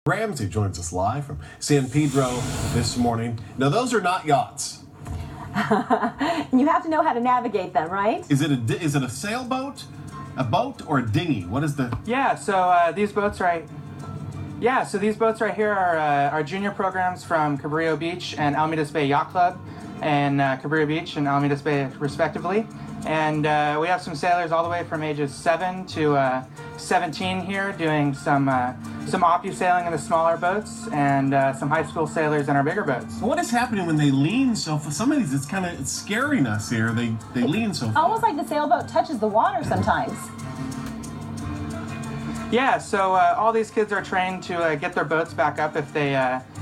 Ramsey joins us live from San Pedro this morning. Now, those are not yachts. You have to know how to navigate them, right? Is it a sailboat, a boat, or a dinghy? What is the? Yeah. So these boats right. Yeah. So these boats right here are our junior programs from Cabrillo Beach and Alamitos Bay Yacht Club, and Cabrillo Beach and Alamitos Bay respectively. And we have some sailors all the way from ages 7 to 17 here doing some oppu sailing in the smaller boats, and some high school sailors in our bigger boats. What is happening when they lean so? For some of these, it's scaring us here. They lean so far. Almost like the sailboat touches the water sometimes. Yeah. So all these kids are trained to get their boats back up if they,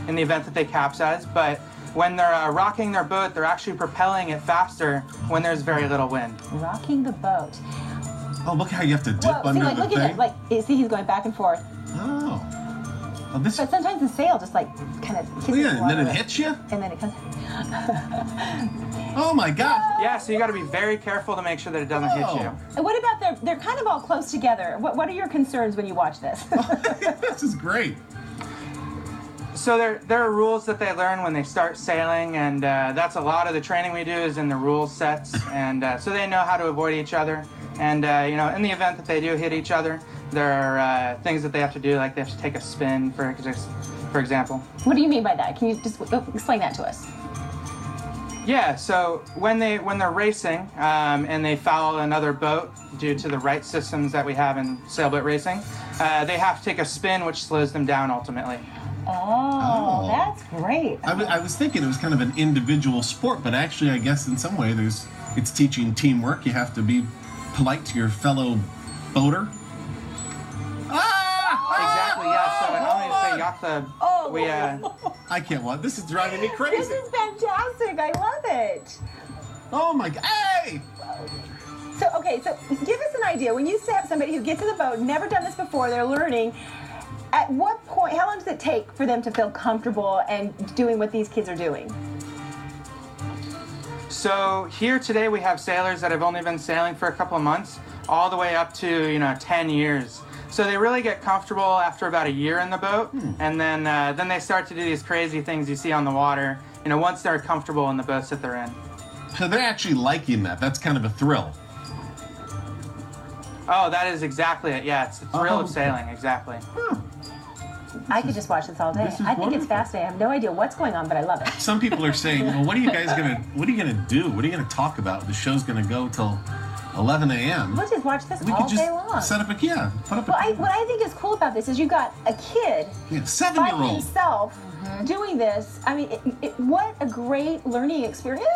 in the event that they capsize, but when they're rocking their boat, they're actually propelling it faster when there's very little wind. Rocking the boat. Oh, look how you have to dip under the look thing. at it. Like, see, he's going back and forth. Oh. Oh, this. But sometimes the sail just kind of hits the water. And then it hits you? And then it comes. Oh my God. Yeah, so you got to be very careful to make sure that it doesn't hit you. And what about they're kind of all close together. What are your concerns when you watch this? This is great. So there are rules that they learn when they start sailing, and that's a lot of the training we do is in the rules sets, and so they know how to avoid each other. And in the event that they do hit each other, there are things that they have to do, like they have to take a spin, for example. What do you mean by that? Can you just explain that to us? Yeah, so when they're racing and they foul another boat due to the right systems that we have in sailboat racing, they have to take a spin, which slows them down ultimately. Oh, that's great. I was thinking it was kind of an individual sport, but actually, I guess in some way it's teaching teamwork. You have to be polite to your fellow boater. Exactly, yeah. So at Alamitos Bay Yacht Club, we I can't watch. This is driving me crazy. This is fantastic. I love it. Oh my God! Hey! So give us an idea. When you have somebody who gets in the boat, never done this before, they're learning. At what point, how long does it take for them to feel comfortable and doing what these kids are doing? So here today we have sailors that have only been sailing for a couple of months, all the way up to 10 years. So they really get comfortable after about a year in the boat, and then they start to do these crazy things you see on the water. Once they're comfortable in the boats that they're in. So they're actually liking that. That's kind of a thrill. Oh, that is exactly it. Yeah, it's the thrill of sailing. Exactly. I could just watch this all day. I think wonderful. it's fascinating. I have no idea what's going on, but I love it. Some people are saying, well, what are you gonna do? What are you gonna talk about? The show's gonna go till 11 a.m. We'll just watch this We all could just day long. set up put up What I think is cool about this is you've got a kid by 7-year-old himself doing this. I mean, what a great learning experience.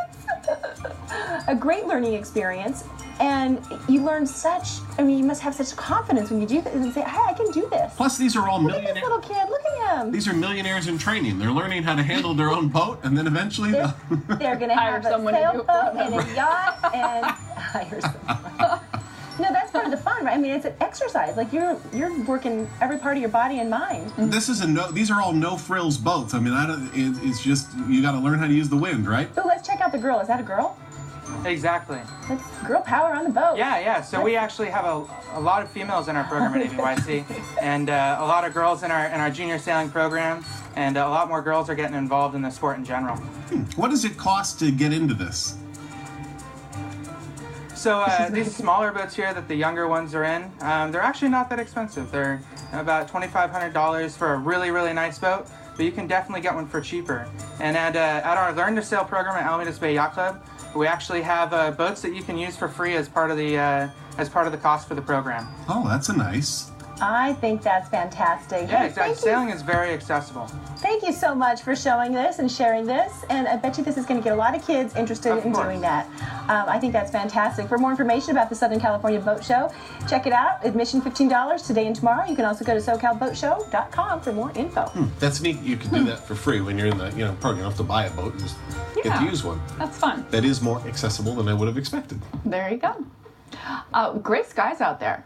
A great learning experience. And you learn you must have such confidence when you do this and say, hey, I can do this. Plus, these are all Look at this millionaires. little kid, look at him. These are millionaires in training. They're learning how to handle their own boat, and then eventually they're going to have a sailboat and a yacht and hire someone. No, that's part of the fun, right? I mean, it's an exercise. Like you're working every part of your body and mind. These are all no frills boats. I mean, it's just you got to learn how to use the wind, right? So let's check out the girl. Is that a girl? Exactly. That's girl power on the boat. Yeah. So we actually have a lot of females in our program at ABYC, and a lot of girls in our junior sailing program, and a lot more girls are getting involved in the sport in general. What does it cost to get into this? So these smaller boats here that the younger ones are in, they're actually not that expensive. They're about $2,500 for a really, really nice boat, but you can definitely get one for cheaper. And at our Learn to Sail program at Alamitos Bay Yacht Club, we actually have boats that you can use for free as part of the cost for the program. Oh, that's a nice. I think that's fantastic. Yeah, exactly. Sailing is very accessible. Thank you so much for showing this and sharing this. And I bet you this is going to get a lot of kids interested in doing that. I think that's fantastic. For more information about the Southern California Boat Show, check it out. Admission $15 today and tomorrow. You can also go to SoCalBoatShow.com for more info. That's neat. You can do that for free when you're in the program. You don't have to buy a boat. You just get to use one. That's fun. That is more accessible than I would have expected. There you go. Gray skies out there.